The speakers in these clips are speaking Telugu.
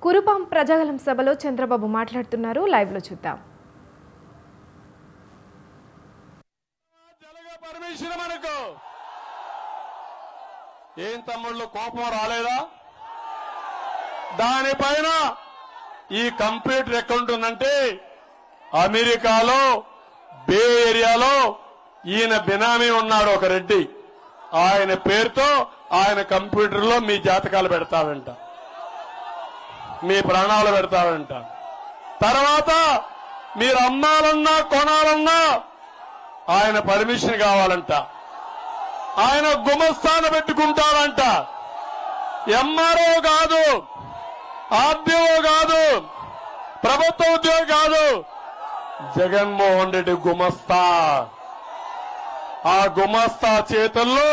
కురుపాం ప్రజాగలం సభలో చంద్రబాబు మాట్లాడుతున్నారు. లైవ్ లో చూద్దాం. ఏం తమ్ముళ్ళు కోపం రాలేదా? దానిపైన ఈ కంప్యూటర్ ఎక్కడుంటుందంటే అమెరికాలో బే ఏరియాలో ఈయన బినామీ ఉన్నాడు ఒక రెడ్డి. ఆయన పేరుతో ఆయన కంప్యూటర్ లో మీ జాతకాలు పెడతాడంట, మీ ప్రాణాలు పెడతాడంట. తర్వాత మీరు అమ్మాలన్నా కొనాలన్నా ఆయన పర్మిషన్ కావాలంట. ఆయన గుమస్థానం పెట్టుకుంటాడంట. ఎంఆర్ఓ కాదు, ఆర్డీఓ కాదు, ప్రభుత్వ ఉద్యోగి కాదు, జగన్మోహన్ రెడ్డి గుమస్తా. ఆ గుమస్తా చేతుల్లో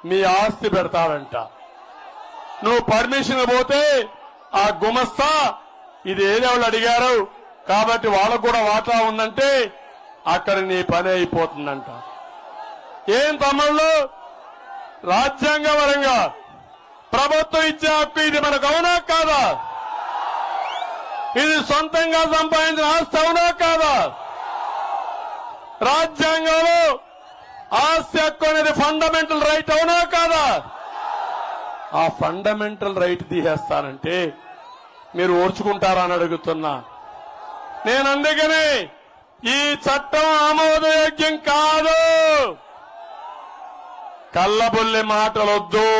మీ ఆస్తి పెడతాడంట. నువ్వు పర్మిషన్ పోతే ఆ గుమస్తా ఇది ఏదేవాళ్ళు అడిగారు కాబట్టి వాళ్ళకు కూడా వాటా ఉందంటే అక్కడ నీ పని అయిపోతుందంట. ఏం తమ్ముళ్ళు, రాజ్యాంగపరంగా ప్రభుత్వం ఇచ్చే హక్కు ఇది మనకు అవునా కాదా? ఇది సొంతంగా సంపాదించిన ఆస్తి అవునా కాదా? రాజ్యాంగంలో ఆస్తి హక్కు అనేది ఫండమెంటల్ రైట్ అవునా కాదా? ఆ ఫండమెంటల్ రైట్ తీసేస్తానంటే మీరు ఓర్చుకుంటారా అని అడుగుతున్నా. నేను అందుకనే ఈ చట్టం ఆమోదయోగ్యం కాదు. కల్లబొల్లి మాటలొద్దు.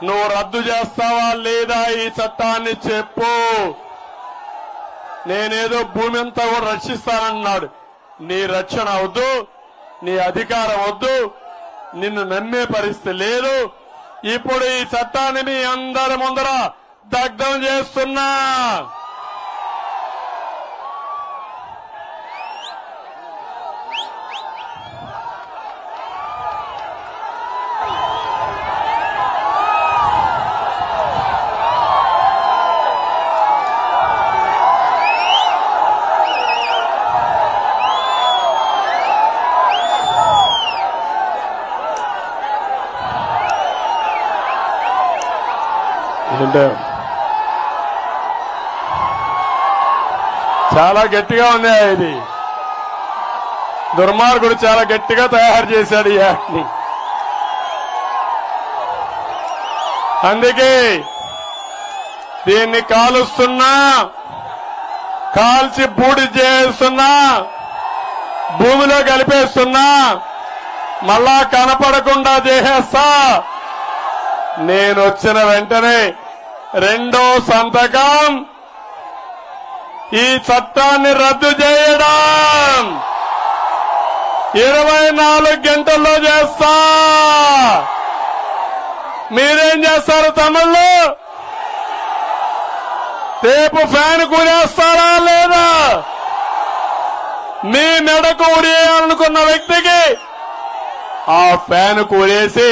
నువ్వు రద్దు చేస్తావా లేదా ఈ చట్టాన్ని చెప్పు. నేనేదో భూమి అంతా కూడా రక్షిస్తానన్నాడు. నీ రక్షణ వద్దు, నీ అధికారం వద్దు, నిన్ను నమ్మే పరిస్థితి లేదు. ఇప్పుడు ఈ చట్టాన్ని మీ అందరి ముందర దగ్ధం చేస్తున్నా. చాలా గట్టిగా ఉంది. ఇది దుర్మార్గుడు చాలా గట్టిగా తయారు చేశాడు ఈ యాక్ట్ని. అందుకే దీన్ని కాలుస్తున్నా, కాల్చి బూడి చేస్తున్నా, భూమిలో కలిపేస్తున్నా, మళ్ళా కనపడకుండా చేసేస్తా. నేను వచ్చిన వెంటనే రెండో సంతకం ఈ చట్టాన్ని రద్దు చేయడం 24 గంటల్లో చేస్తా. మీరేం చేస్తారు తమ్ముళ్ళు? రేపు ఫ్యాన్ కూరేస్తారా లేదా? మీ మెడకు ఉరేయాలనుకున్న వ్యక్తికి ఆ ఫ్యాన్ కూరేసి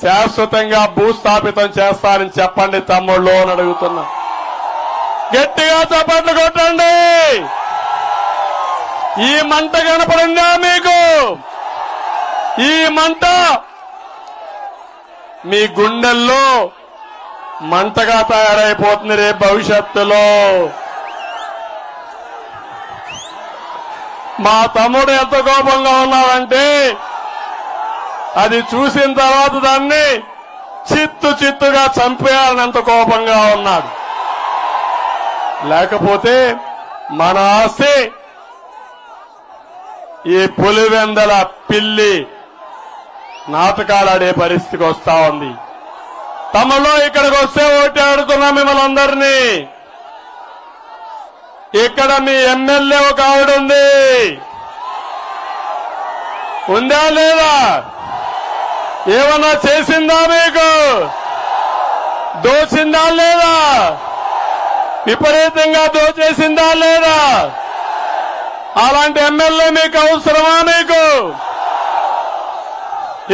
శాశ్వతంగా భూస్థాపితం చేస్తారని చెప్పండి తమ్ముళ్ళు అని అడుగుతున్నా. గట్టిగా చప్పట్లు కొట్టండి. ఈ మంట కనపడిందా మీకు? ఈ మంట మీ గుండెల్లో మంటగా తయారైపోతుంది రేపు భవిష్యత్తులో. మా తమ్ముడు ఎంత కోపంగా ఉన్నాడంటే అది చూసిన తర్వాత దాన్ని చిత్తుగా చంపేయాలని ఎంత కోపంగా ఉన్నాడు. లేకపోతే మన ఆస్తి ఈ పులివెందల పిల్లి నాటకాలాడే పరిస్థితికి వస్తా ఉంది. తమలో ఇక్కడికి వస్తే ఓటు ఆడుతున్నా మిమ్మల్ని అందరినీ. ఇక్కడ మీ ఎమ్మెల్యే ఒక ఆవిడ ఉంది, ఉందా లేదా? ఏమన్నా చేసిందా మీకు? దోచిందా లేదా? విపరీతంగా దోచేసిందా లేదా? అలాంటి ఎమ్మెల్యే మీకు అవసరమా? మీకు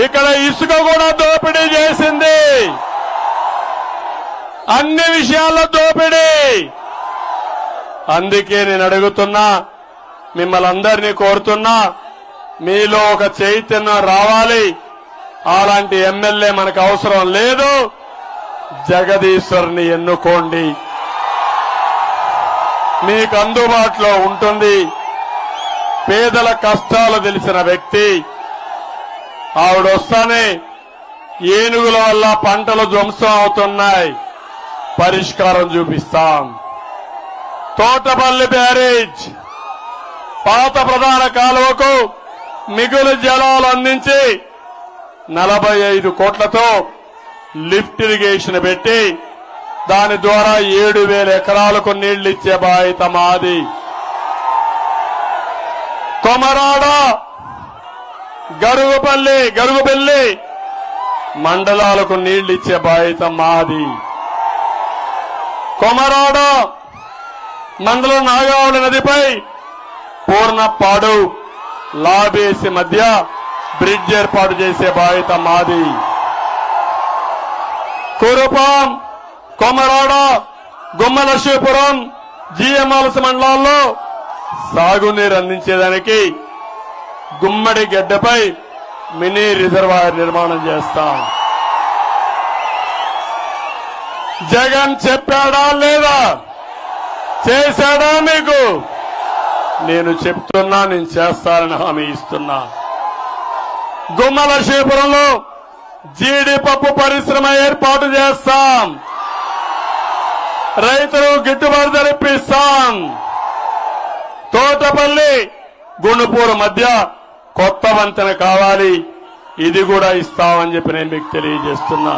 ఇక్కడ ఇసుక కూడా దోపిడీ చేసింది, అన్ని విషయాల్లో దోపిడీ. అందుకే నేను అడుగుతున్నా, మిమ్మల్ని అందరినీ కోరుతున్నా, మీలో ఒక చైతన్యం రావాలి. అలాంటి ఎమ్మెల్యే మనకు అవసరం లేదు. జగదీశ్వర్ని ఎన్నుకోండి. మీకు అందుబాటులో ఉంటుంది. పేదల కష్టాలు తెలిసిన వ్యక్తి. ఆవిడొస్తానే ఏనుగుల వల్ల పంటలు ధ్వంసం అవుతున్నాయి, పరిష్కారం చూపిస్తాం. తోటపల్లి బ్యారేజ్ పాత ప్రధాన కాలువకు మిగులు జలాలు అందించి 45 కోట్లతో లిఫ్ట్ ఇరిగేషన్ పెట్టి దాని ద్వారా 7,000 ఎకరాలకు నీళ్లు ఇచ్చే బాధ్యత మాది. కొమరాడ గరుగుబెల్లి మండలాలకు నీళ్లు ఇచ్చే బాధ్యత మాది. కొమరాడ మండలం నాగావళి నదిపై పూర్ణపాడు లాబేసి మధ్య బ్రిడ్జ్ ఏర్పాటు చేసే బాధ్యత మాది. కురుపాం, కొమరాడ, గుమ్మలక్ష్మీపురం, జిఎంఆర్ఎస్ మండలాల్లో సాగునీరు అందించేదానికి గుమ్మడి గడ్డపై మినీ రిజర్వాయర్ నిర్మాణం చేస్తాం. జగన్ చెప్పాడా లేదా? చేశాడా? మీకు నేను చెప్తున్నా, నేను చేస్తానని హామీ ఇస్తున్నా. గుమ్మలక్ష్మీపురంలో జీడిపప్పు పరిశ్రమ ఏర్పాటు చేస్తాం. రైతులకు గిట్టుబాటు ధర ఇప్పిస్తాం. తోటపల్లి గుండుపూరు మధ్య కొత్త వంతెన కావాలి, ఇది కూడా ఇస్తామని చెప్పి నేను మీకు తెలియజేస్తున్నా.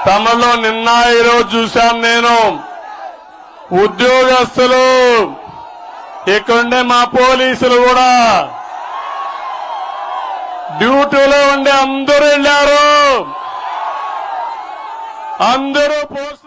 తమలో నిన్న ఈరోజు చూశాను నేను. ఉద్యోగస్తులు, ఇక్కడుండే మా పోలీసులు కూడా డ్యూటీలో ఉండే అందరూ వెళ్లారు. అందరూ పోస్ట్